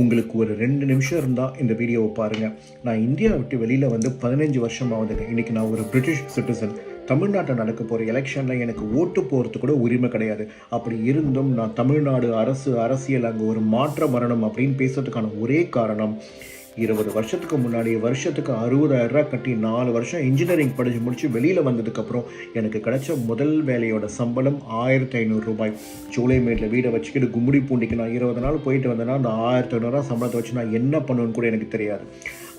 உங்களுக்கு ஒரு 2 நிமிஷம் இருந்தால் இந்த வீடியோவை பாருங்கள். நான் இந்தியா விட்டு வெளியில் வந்து 15 வருஷம் ஆகுதுங்க. இன்றைக்கி நான் ஒரு பிரிட்டிஷ் சிட்டிசன். தமிழ்நாட்டில் நடக்க போகிற எலெக்ஷனில் எனக்கு ஓட்டு போகிறதுக்கு கூட உரிமை கிடையாது. அப்படி இருந்தும் நான் தமிழ்நாடு அரசியல் அங்கே ஒரு மாற்றம் வரணும் அப்படின்னு பேசுறதுக்கான ஒரே காரணம், 20 வருஷத்துக்கு முன்னாடி வருஷத்துக்கு 60,000 ரூபா கட்டி 4 வருஷம் இன்ஜினியரிங் படித்து முடித்து வெளியில் வந்ததுக்கப்புறம் எனக்கு கிடைச்ச முதல் வேலையோட சம்பளம் 1500 ரூபாய். சூளைமேட்டில் வீடை வச்சுக்கிட்டு கும்முடி பூண்டிக்கு நான் 20 நாள் போயிட்டு வந்தேன்னா அந்த 1500 ரூபா சம்பளத்தை வச்சு நான் என்ன பண்ணுவேன்னு கூட எனக்கு தெரியாது.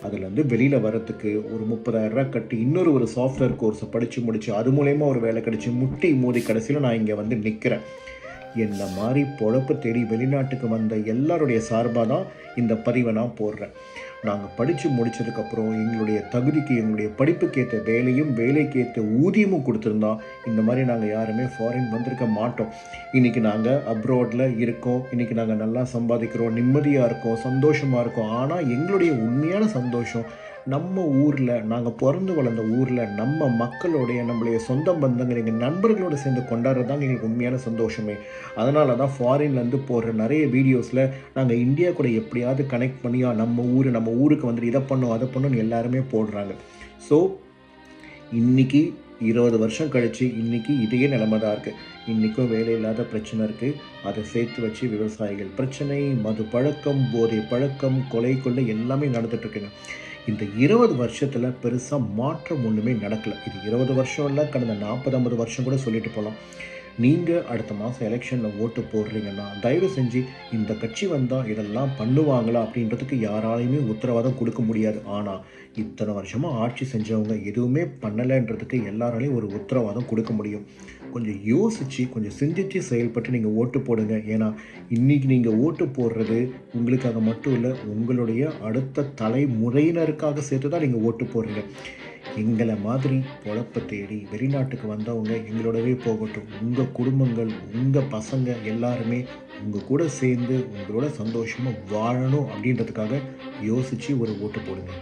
அதுலேருந்து வெளியில் வரத்துக்கு ஒரு 30,000 ரூபா கட்டி ஒரு சாஃப்ட்வேர் கோர்ஸை படித்து முடித்து அது மூலயமா ஒரு வேலை கிடச்சி முட்டி மோதி கடைசியில் நான் இங்கே வந்து நிற்கிறேன். என்ன மாதிரி பொழப்பு தேடி வெளிநாட்டுக்கு வந்த எல்லாருடைய சார்பாக தான் இந்த பதிவை நான் போடுறேன். நாங்கள் படித்து முடித்ததுக்கப்புறம் எங்களுடைய தகுதிக்கு எங்களுடைய படிப்புக்கேற்ற வேலையும் வேலைக்கேற்ற ஊதியமும் கொடுத்துருந்தா இந்த மாதிரி நாங்கள் யாருமே ஃபாரின் வந்திருக்க மாட்டோம். இன்றைக்கி நாங்கள் அப்ராடில் இருக்கோம், இன்றைக்கி நாங்கள் நல்லா சம்பாதிக்கிறோம், நிம்மதியாக இருக்கோம், சந்தோஷமாக இருக்கோம். ஆனால் எங்களுடைய உண்மையான சந்தோஷம் நம்ம ஊரில், நாங்கள் பிறந்து வளர்ந்த ஊரில் நம்ம மக்களுடைய நம்மளுடைய சொந்த பந்தங்கள் எங்கள் நண்பர்களோடு சேர்ந்து கொண்டாடுறது தான் எங்களுக்கு உண்மையான சந்தோஷமே. அதனால தான் ஃபாரின்லேருந்து போடுற நிறைய வீடியோஸில் நாங்கள் இந்தியா கூட எப்படியாவது கனெக்ட் பண்ணியா நம்ம ஊருக்கு வந்துட்டு இதை பண்ணோம் அதை பண்ணோன்னு எல்லாருமே போடுறாங்க. ஸோ இன்றைக்கி 20 வருஷம் கழித்து இன்றைக்கி இதே நிலைமை தான் இருக்குது. இன்றைக்கும் வேலை இல்லாத பிரச்சனை இருக்குது. அதை சேர்த்து வச்சு விவசாயிகள் பிரச்சனை, மது பழக்கம், போதை பழக்கம், கொலை கொள்ளை எல்லாமே நடந்துகிட்ருக்குங்க. இந்த 20 வருஷத்தில் பெருசாக மாற்றம் ஒன்றுமே நடக்கலை. இது 20 வருஷம் இல்லை, கடந்த 40-50 வருஷம் கூட சொல்லிட்டு போகலாம். நீங்கள் அடுத்த மாதம் எலெக்ஷனில் ஓட்டு போடுறீங்கன்னா தயவு செஞ்சு இந்த கட்சி வந்தால் இதெல்லாம் பண்ணுவாங்களா அப்படின்றதுக்கு யாராலையுமே உத்தரவாதம் கொடுக்க முடியாது. ஆனால் இத்தனை வருஷமாக ஆட்சி செஞ்சவங்க எதுவுமே பண்ணலைன்றதுக்கு எல்லாராலையும் ஒரு உத்தரவாதம் கொடுக்க முடியும். கொஞ்சம் யோசித்து கொஞ்சம் சிந்தித்து செயல்பட்டு நீங்கள் ஓட்டு போடுங்க. ஏன்னா இன்றைக்கி நீங்கள் ஓட்டு போடுறது உங்களுக்காக மட்டும் இல்லை, உங்களுடைய அடுத்த தலைமுறையினருக்காக சேர்த்து தான் நீங்கள் ஓட்டு போடுறீங்க. எங்களை மாதிரி பொழப்பை தேடி வெளிநாட்டுக்கு வந்தவங்க எங்களோடவே போகட்டும். உங்கள் குடும்பங்கள், உங்கள் பசங்க எல்லாருமே உங்கள் கூட சேர்ந்து உங்களோட சந்தோஷமாக வாழணும் அப்படின்றதுக்காக யோசித்து ஒரு ஓட்டு போடுங்க.